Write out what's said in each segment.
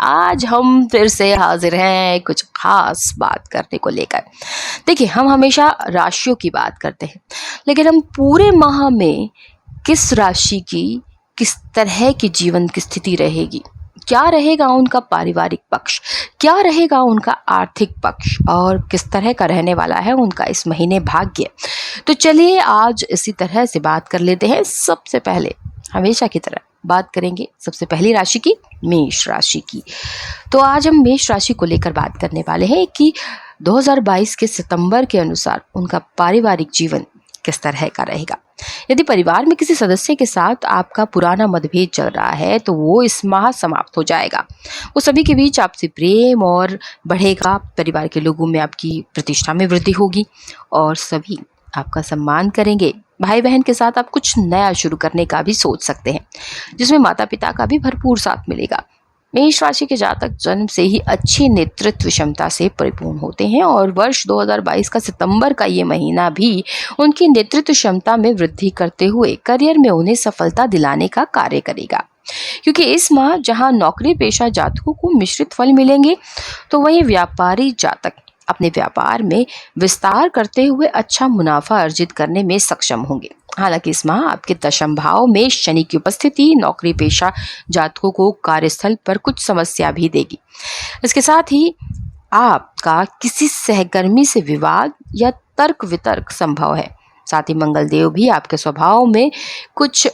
आज हम फिर से हाजिर हैं कुछ खास बात करने को लेकर। देखिए, हम हमेशा राशियों की बात करते हैं, लेकिन हम पूरे माह में किस राशि की किस तरह की जीवन की स्थिति रहेगी, क्या रहेगा उनका पारिवारिक पक्ष, क्या रहेगा उनका आर्थिक पक्ष और किस तरह का रहने वाला है उनका इस महीने भाग्य। तो चलिए आज इसी तरह से बात कर लेते हैं। सबसे पहले हमेशा की तरह बात करेंगे सबसे पहली राशि की, मेष राशि की। तो आज हम मेष राशि को लेकर बात करने वाले हैं कि 2022 के सितंबर के अनुसार उनका पारिवारिक जीवन किस तरह का रहेगा। यदि परिवार में किसी सदस्य के साथ आपका पुराना मतभेद चल रहा है तो वो इस माह समाप्त हो जाएगा। वो सभी के बीच आपसी प्रेम और बढ़ेगा। परिवार के लोगों में आपकी प्रतिष्ठा में वृद्धि होगी और सभी आपका सम्मान करेंगे। भाई बहन के साथ आप कुछ नया शुरू करने का भी सोच सकते हैं, जिसमें माता पिता का भी भरपूर साथ मिलेगा। मेष राशि के जातक जन्म से ही अच्छी नेतृत्व क्षमता से परिपूर्ण होते हैं और वर्ष 2022 का सितंबर का ये महीना भी उनकी नेतृत्व क्षमता में वृद्धि करते हुए करियर में उन्हें सफलता दिलाने का कार्य करेगा। क्योंकि इस माह जहां नौकरी पेशा जातकों को मिश्रित फल मिलेंगे, तो वहीं व्यापारी जातक अपने व्यापार में विस्तार करते हुए अच्छा मुनाफा अर्जित करने में सक्षम होंगे। हालांकि इस माह आपके दशम भाव में शनि की उपस्थिति नौकरी पेशा जातकों को कार्यस्थल पर कुछ समस्या भी देगी। इसके साथ ही आपका किसी सहकर्मी से विवाद या तर्क वितर्क संभव है। साथ ही मंगल देव भी आपके स्वभाव में कुछ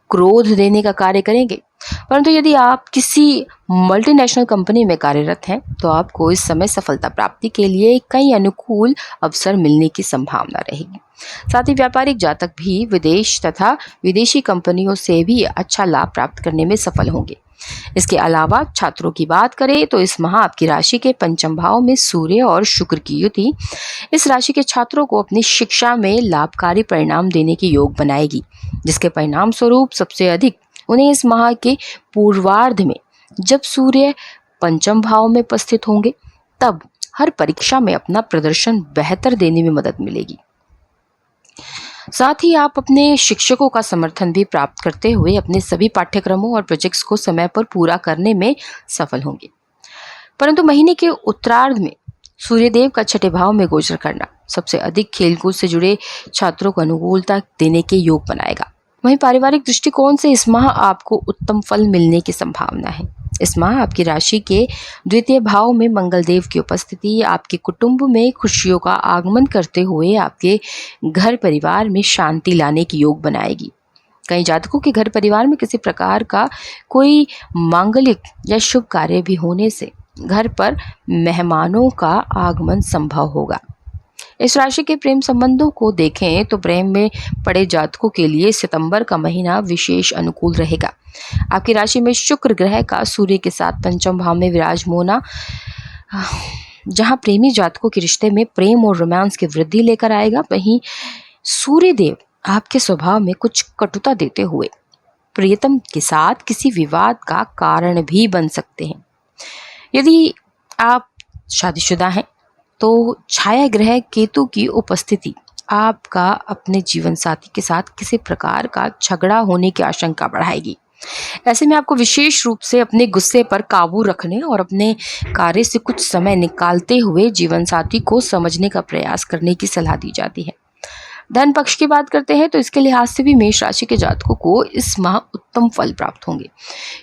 क्रोध देने का कार्य करेंगे। परंतु यदि आप किसी मल्टीनेशनल कंपनी में कार्यरत हैं तो आपको इस समय सफलता प्राप्ति के लिए कई अनुकूल अवसर मिलने की संभावना रहेगी। साथ ही व्यापारिक जातक भी विदेश तथा विदेशी कंपनियों से भी अच्छा लाभ प्राप्त करने में सफल होंगे। इसके अलावा छात्रों की बात करें तो इस माह आपकी राशि के पंचम भाव में सूर्य और शुक्र की युति इस राशि के छात्रों को अपनी शिक्षा में लाभकारी परिणाम देने के योग बनाएगी, जिसके परिणाम स्वरूप सबसे अधिक उन्हें इस माह के पूर्वार्ध में जब सूर्य पंचम भाव में उपस्थित होंगे तब हर परीक्षा में अपना प्रदर्शन बेहतर देने में मदद मिलेगी। साथ ही आप अपने शिक्षकों का समर्थन भी प्राप्त करते हुए अपने सभी पाठ्यक्रमों और प्रोजेक्ट्स को समय पर पूरा करने में सफल होंगे। परंतु महीने के उत्तरार्ध में सूर्यदेव का छठे भाव में गोचर करना सबसे अधिक खेलकूद से जुड़े छात्रों को अनुकूलता देने के योग बनाएगा। वहीं पारिवारिक दृष्टिकोण से इस माह आपको उत्तम फल मिलने की संभावना है। इस माह आपकी राशि के द्वितीय भाव में मंगल देव की उपस्थिति आपके कुटुंब में खुशियों का आगमन करते हुए आपके घर परिवार में शांति लाने की योग बनाएगी। कई जातकों के घर परिवार में किसी प्रकार का कोई मांगलिक या शुभ कार्य भी होने से घर पर मेहमानों का आगमन संभव होगा। इस राशि के प्रेम संबंधों को देखें तो प्रेम में पड़े जातकों के लिए सितंबर का महीना विशेष अनुकूल रहेगा। आपकी राशि में शुक्र ग्रह का सूर्य के साथ पंचम भाव में विराजमान होना जहां प्रेमी जातकों के रिश्ते में प्रेम और रोमांस की वृद्धि लेकर आएगा, वहीं सूर्य देव आपके स्वभाव में कुछ कटुता देते हुए प्रियतम के साथ किसी विवाद का कारण भी बन सकते हैं। यदि आप शादीशुदा हैं तो छाया ग्रह केतु की उपस्थिति आपका अपने जीवन साथी के साथ किसी प्रकार का झगड़ा होने की आशंका बढ़ाएगी। ऐसे में आपको विशेष रूप से अपने गुस्से पर काबू रखने और अपने कार्य से कुछ समय निकालते हुए जीवन साथी को समझने का प्रयास करने की सलाह दी जाती है। धन पक्ष की बात करते हैं तो इसके लिहाज से भी मेष राशि के जातकों को इस माह उत्तम फल प्राप्त होंगे,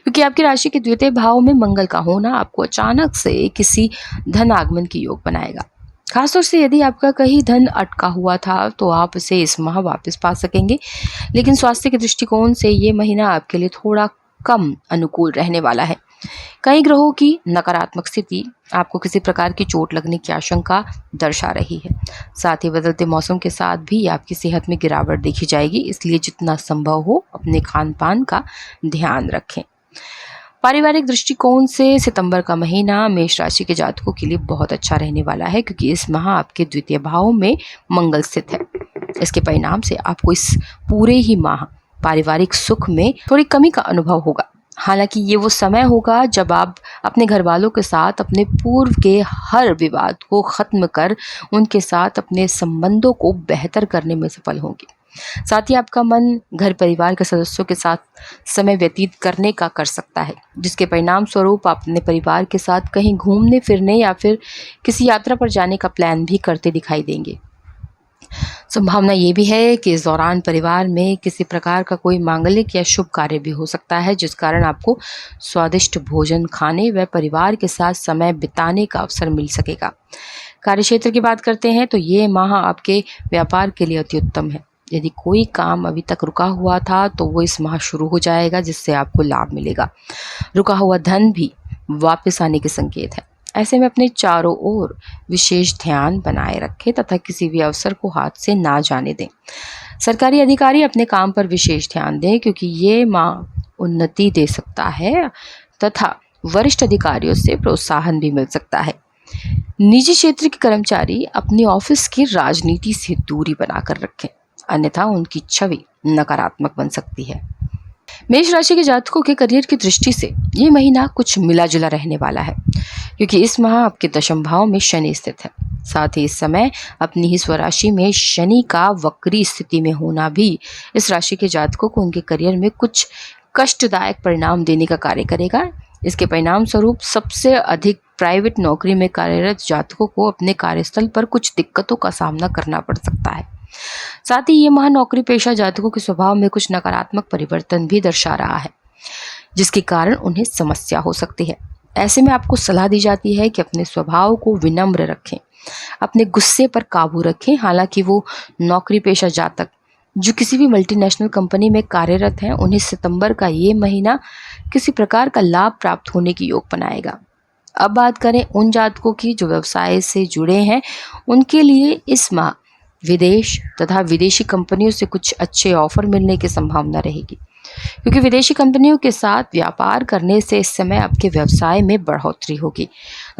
क्योंकि आपकी राशि के द्वितीय भाव में मंगल का होना आपको अचानक से किसी धन आगमन की योग बनाएगा। खासतौर से यदि आपका कहीं धन अटका हुआ था तो आप इसे इस माह वापस पा सकेंगे। लेकिन स्वास्थ्य के दृष्टिकोण से ये महीना आपके लिए थोड़ा कम अनुकूल रहने वाला है। कई ग्रहों की नकारात्मक स्थिति आपको किसी प्रकार की चोट लगने की आशंका दर्शा रही है। साथ ही बदलते मौसम के साथ भी आपकी सेहत में गिरावट देखी जाएगी, इसलिए जितना संभव हो अपने खान पान का ध्यान रखें। पारिवारिक दृष्टिकोण से सितंबर का महीना मेष राशि के जातकों के लिए बहुत अच्छा रहने वाला है, क्योंकि इस माह आपके द्वितीय भाव में मंगल स्थित है। इसके परिणाम से आपको इस पूरे ही माह पारिवारिक सुख में थोड़ी कमी का अनुभव होगा। हालांकि ये वो समय होगा जब आप अपने घर वालों के साथ अपने पूर्व के हर विवाद को खत्म कर उनके साथ अपने संबंधों को बेहतर करने में सफल होंगे। साथ ही आपका मन घर परिवार के सदस्यों के साथ समय व्यतीत करने का कर सकता है, जिसके परिणाम स्वरूप आप अपने परिवार के साथ कहीं घूमने फिरने या फिर किसी यात्रा पर जाने का प्लान भी करते दिखाई देंगे। संभावना ये भी है कि इस दौरान परिवार में किसी प्रकार का कोई मांगलिक या शुभ कार्य भी हो सकता है, जिस कारण आपको स्वादिष्ट भोजन खाने व परिवार के साथ समय बिताने का अवसर मिल सकेगा। कार्यक्षेत्र की बात करते हैं तो ये माह आपके व्यापार के लिए अति उत्तम है। यदि कोई काम अभी तक रुका हुआ था तो वो इस माह शुरू हो जाएगा, जिससे आपको लाभ मिलेगा। रुका हुआ धन भी वापस आने के संकेत है। ऐसे में अपने चारों ओर विशेष ध्यान बनाए रखें तथा किसी भी अवसर को हाथ से ना जाने दें। सरकारी अधिकारी अपने काम पर विशेष ध्यान दें, क्योंकि ये माह उन्नति दे सकता है तथा वरिष्ठ अधिकारियों से प्रोत्साहन भी मिल सकता है। निजी क्षेत्र के कर्मचारी अपनी ऑफिस की राजनीति से दूरी बनाकर रखें, अन्यथा उनकी छवि नकारात्मक बन सकती है। मेष राशि के जातकों के करियर की दृष्टि से ये महीना कुछ मिला जुला रहने वाला है, क्योंकि इस माह आपके दशम भाव में शनि स्थित है। साथ ही इस समय अपनी ही स्वराशि में शनि का वक्री स्थिति में होना भी इस राशि के जातकों को उनके करियर में कुछ कष्टदायक परिणाम देने का कार्य करेगा। इसके परिणाम स्वरूप सबसे अधिक प्राइवेट नौकरी में कार्यरत जातकों को अपने कार्यस्थल पर कुछ दिक्कतों का सामना करना पड़ सकता है। साथ ही ये माह नौकरी पेशा जातकों के स्वभाव में कुछ नकारात्मक परिवर्तन भी दर्शा रहा है, जिसके कारण उन्हें समस्या हो सकती है। ऐसे में आपको सलाह दी जाती है कि अपने स्वभाव को विनम्र रखें, अपने गुस्से पर काबू रखें। हालांकि वो नौकरी पेशा जातक जो किसी भी मल्टीनेशनल कंपनी में कार्यरत हैं, उन्हें सितंबर का ये महीना किसी प्रकार का लाभ प्राप्त होने की योग बनाएगा। अब बात करें उन जातकों की जो व्यवसाय से जुड़े हैं, उनके लिए इस माह विदेश तथा विदेशी कंपनियों से कुछ अच्छे ऑफर मिलने की संभावना रहेगी, क्योंकि विदेशी कंपनियों के साथ व्यापार करने से इस समय आपके व्यवसाय में बढ़ोतरी होगी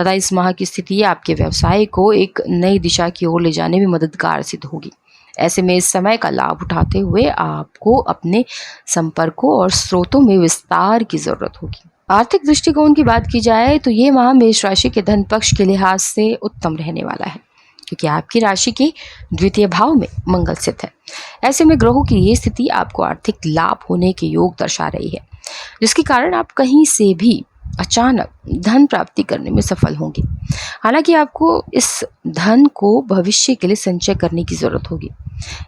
तथा इस माह की स्थिति आपके व्यवसाय को एक नई दिशा की ओर ले जाने में मददगार सिद्ध होगी। ऐसे में इस समय का लाभ उठाते हुए आपको अपने संपर्कों और स्रोतों में विस्तार की जरूरत होगी। आर्थिक दृष्टिकोण की बात की जाए तो ये माह मेष राशि के धन पक्ष के लिहाज से उत्तम रहने वाला है, क्योंकि आपकी राशि के द्वितीय भाव में मंगल स्थित है। ऐसे में ग्रहों की ये स्थिति आपको आर्थिक लाभ होने के योग दर्शा रही है, जिसके कारण आप कहीं से भी अचानक धन प्राप्ति करने में सफल होंगे। हालांकि आपको इस धन को भविष्य के लिए संचय करने की जरूरत होगी।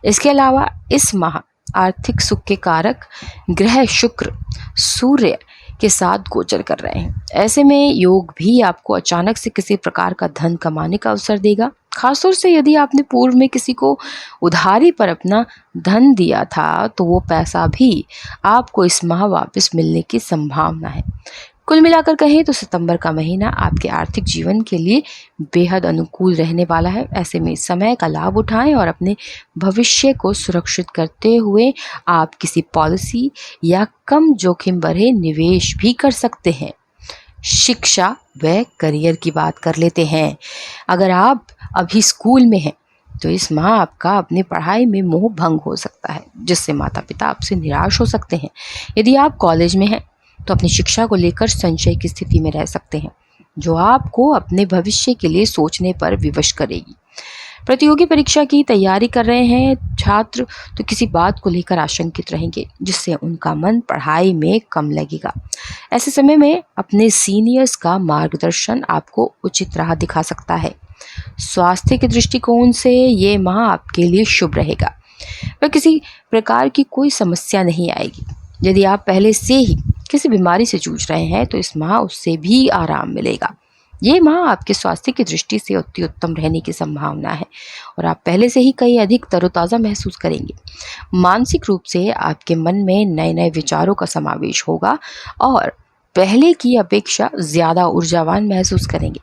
इसके अलावा इस माह आर्थिक सुख के कारक ग्रह शुक्र सूर्य के साथ गोचर कर रहे हैं। ऐसे में योग भी आपको अचानक से किसी प्रकार का धन कमाने का अवसर देगा। खासतौर से यदि आपने पूर्व में किसी को उधारी पर अपना धन दिया था तो वो पैसा भी आपको इस माह वापस मिलने की संभावना है। कुल मिलाकर कहें तो सितंबर का महीना आपके आर्थिक जीवन के लिए बेहद अनुकूल रहने वाला है। ऐसे में इस समय का लाभ उठाएं और अपने भविष्य को सुरक्षित करते हुए आप किसी पॉलिसी या कम जोखिम भरे निवेश भी कर सकते हैं। शिक्षा व करियर की बात कर लेते हैं। अगर आप अभी स्कूल में हैं तो इस माह आपका अपनी पढ़ाई में मोह भंग हो सकता है, जिससे माता पिता आपसे निराश हो सकते हैं। यदि आप कॉलेज में हैं तो अपनी शिक्षा को लेकर संशय की स्थिति में रह सकते हैं, जो आपको अपने भविष्य के लिए सोचने पर विवश करेगी। प्रतियोगी परीक्षा की तैयारी कर रहे हैं छात्र तो किसी बात को लेकर आशंकित रहेंगे, जिससे उनका मन पढ़ाई में कम लगेगा। ऐसे समय में अपने सीनियर्स का मार्गदर्शन आपको उचित राह दिखा सकता है। स्वास्थ्य के दृष्टिकोण से ये माह आपके लिए शुभ रहेगा, वह किसी प्रकार की कोई समस्या नहीं आएगी। यदि आप पहले से ही किसी बीमारी से जूझ रहे हैं तो इस माह उससे भी आराम मिलेगा। ये माह आपके स्वास्थ्य की दृष्टि से अति उत्तम रहने की संभावना है और आप पहले से ही कई अधिक तरोताज़ा महसूस करेंगे। मानसिक रूप से आपके मन में नए नए विचारों का समावेश होगा और पहले की अपेक्षा ज़्यादा ऊर्जावान महसूस करेंगे।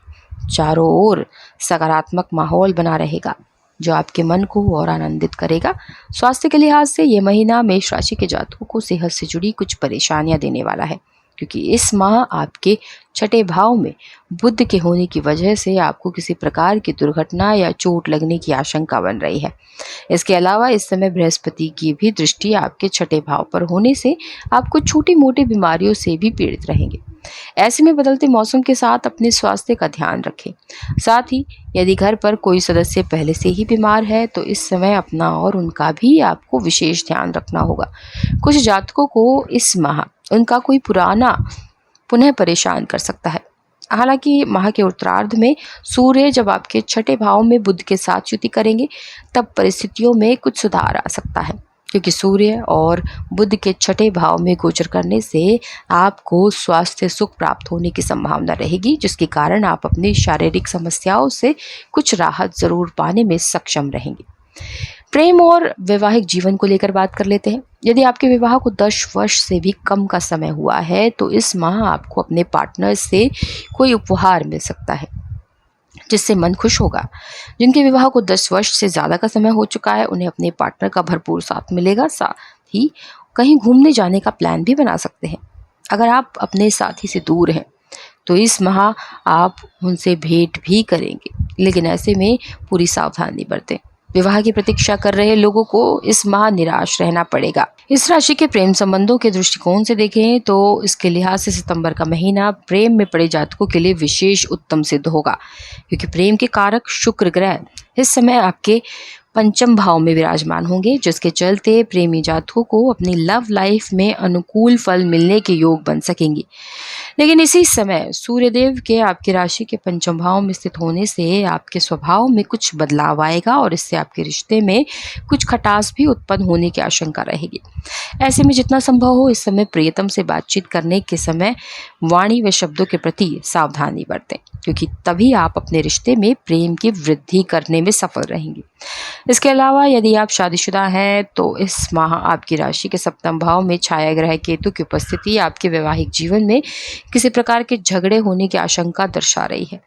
चारों ओर सकारात्मक माहौल बना रहेगा, जो आपके मन को और आनंदित करेगा। स्वास्थ्य के लिहाज से ये महीना मेष राशि के जातकों को सेहत से जुड़ी कुछ परेशानियां देने वाला है, क्योंकि इस माह आपके छठे भाव में बुध के होने की वजह से आपको किसी प्रकार की दुर्घटना या चोट लगने की आशंका बन रही है। इसके अलावा इस समय बृहस्पति की भी दृष्टि आपके छठे भाव पर होने से आप कुछ छोटी मोटी बीमारियों से भी पीड़ित रहेंगे। ऐसे में बदलते मौसम के साथ अपने स्वास्थ्य का ध्यान रखें। साथ ही यदि घर पर कोई सदस्य पहले से ही बीमार है तो इस समय अपना और उनका भी आपको विशेष ध्यान रखना होगा। कुछ जातकों को इस माह उनका कोई पुराना पुनः परेशान कर सकता है। हालांकि माह के उत्तरार्ध में सूर्य जब आपके छठे भाव में बुध के साथ युति करेंगे तब परिस्थितियों में कुछ सुधार आ सकता है, क्योंकि सूर्य और बुध के छठे भाव में गोचर करने से आपको स्वास्थ्य सुख प्राप्त होने की संभावना रहेगी, जिसके कारण आप अपनी शारीरिक समस्याओं से कुछ राहत जरूर पाने में सक्षम रहेंगे। प्रेम और वैवाहिक जीवन को लेकर बात कर लेते हैं। यदि आपके विवाह को 10 वर्ष से भी कम का समय हुआ है तो इस माह आपको अपने पार्टनर से कोई उपहार मिल सकता है जिससे मन खुश होगा। जिनके विवाह को 10 वर्ष से ज़्यादा का समय हो चुका है उन्हें अपने पार्टनर का भरपूर साथ मिलेगा। साथ ही कहीं घूमने जाने का प्लान भी बना सकते हैं। अगर आप अपने साथी से दूर हैं तो इस माह आप उनसे भेंट भी करेंगे, लेकिन ऐसे में पूरी सावधानी बरतें। विवाह की प्रतीक्षा कर रहे लोगों को इस माह निराश रहना पड़ेगा। इस राशि के प्रेम संबंधों के दृष्टिकोण से देखें तो इसके लिहाज से सितंबर का महीना प्रेम में पड़े जातकों के लिए विशेष उत्तम सिद्ध होगा, क्योंकि प्रेम के कारक शुक्र ग्रह इस समय आपके पंचम भाव में विराजमान होंगे, जिसके चलते प्रेमी जातकों को अपनी लव लाइफ में अनुकूल फल मिलने के योग बन सकेंगे। लेकिन इसी समय सूर्यदेव के आपकी राशि के पंचम भाव में स्थित होने से आपके स्वभाव में कुछ बदलाव आएगा और इससे आपके रिश्ते में कुछ खटास भी उत्पन्न होने की आशंका रहेगी। ऐसे में जितना संभव हो इस समय प्रियतम से बातचीत करने के समय वाणी व शब्दों के प्रति सावधानी बरतें, क्योंकि तभी आप अपने रिश्ते में प्रेम की वृद्धि करने में सफल रहेंगे। इसके अलावा यदि आप शादीशुदा हैं तो इस माह आपकी राशि के सप्तम भाव में छाया ग्रह केतु की उपस्थिति आपके वैवाहिक जीवन में किसी प्रकार के झगड़े होने की आशंका दर्शा रही है।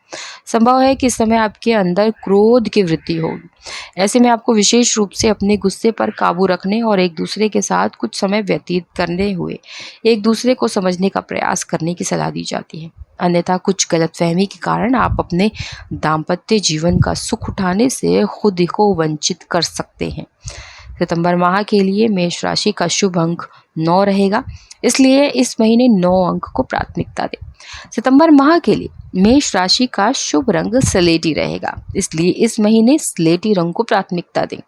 संभव है कि इस समय आपके अंदर क्रोध की वृद्धि होगी। ऐसे में आपको विशेष रूप से अपने गुस्से पर काबू रखने और एक दूसरे के साथ कुछ समय व्यतीत करने हुए एक दूसरे को समझने का प्रयास करने की सलाह दी जाती है। अन्यथा कुछ गलतफहमी के कारण आप अपने दाम्पत्य जीवन का सुख उठाने से खुद को वंचित कर सकते हैं। सितंबर माह के लिए मेष राशि का शुभ अंक 9 रहेगा, इसलिए इस महीने 9 अंक को प्राथमिकता दें। सितंबर माह के लिए मेष राशि का शुभ रंग स्लेटी रहेगा, इसलिए इस महीने स्लेटी रंग को प्राथमिकता दें।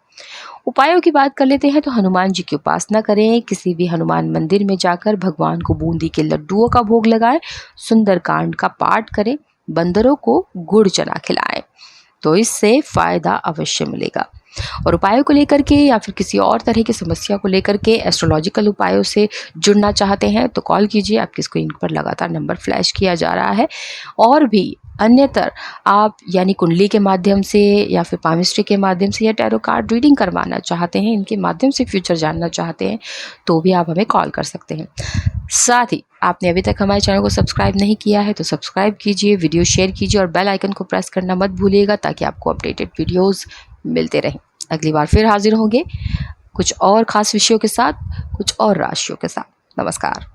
उपायों की बात कर लेते हैं तो हनुमान जी की उपासना करें। किसी भी हनुमान मंदिर में जाकर भगवान को बूंदी के लड्डुओं का भोग लगाएं, सुंदरकांड का पाठ करें, बंदरों को गुड़ चना खिलाएं, तो इससे फायदा अवश्य मिलेगा। और उपायों को लेकर के या फिर किसी और तरह की समस्या को लेकर के एस्ट्रोलॉजिकल उपायों से जुड़ना चाहते हैं तो कॉल कीजिए। आपकी स्क्रीन पर लगातार नंबर फ्लैश किया जा रहा है। और भी अन्यतर आप यानी कुंडली के माध्यम से या फिर पामिस्ट्री के माध्यम से या टैरो कार्ड रीडिंग करवाना चाहते हैं, इनके माध्यम से फ्यूचर जानना चाहते हैं तो भी आप हमें कॉल कर सकते हैं। साथ ही आपने अभी तक हमारे चैनल को सब्सक्राइब नहीं किया है तो सब्सक्राइब कीजिए, वीडियो शेयर कीजिए और बेल आइकन को प्रेस करना मत भूलिएगा, ताकि आपको अपडेटेड वीडियोस मिलते रहें। अगली बार फिर हाजिर होंगे कुछ और खास विषयों के साथ, कुछ और राशियों के साथ। नमस्कार।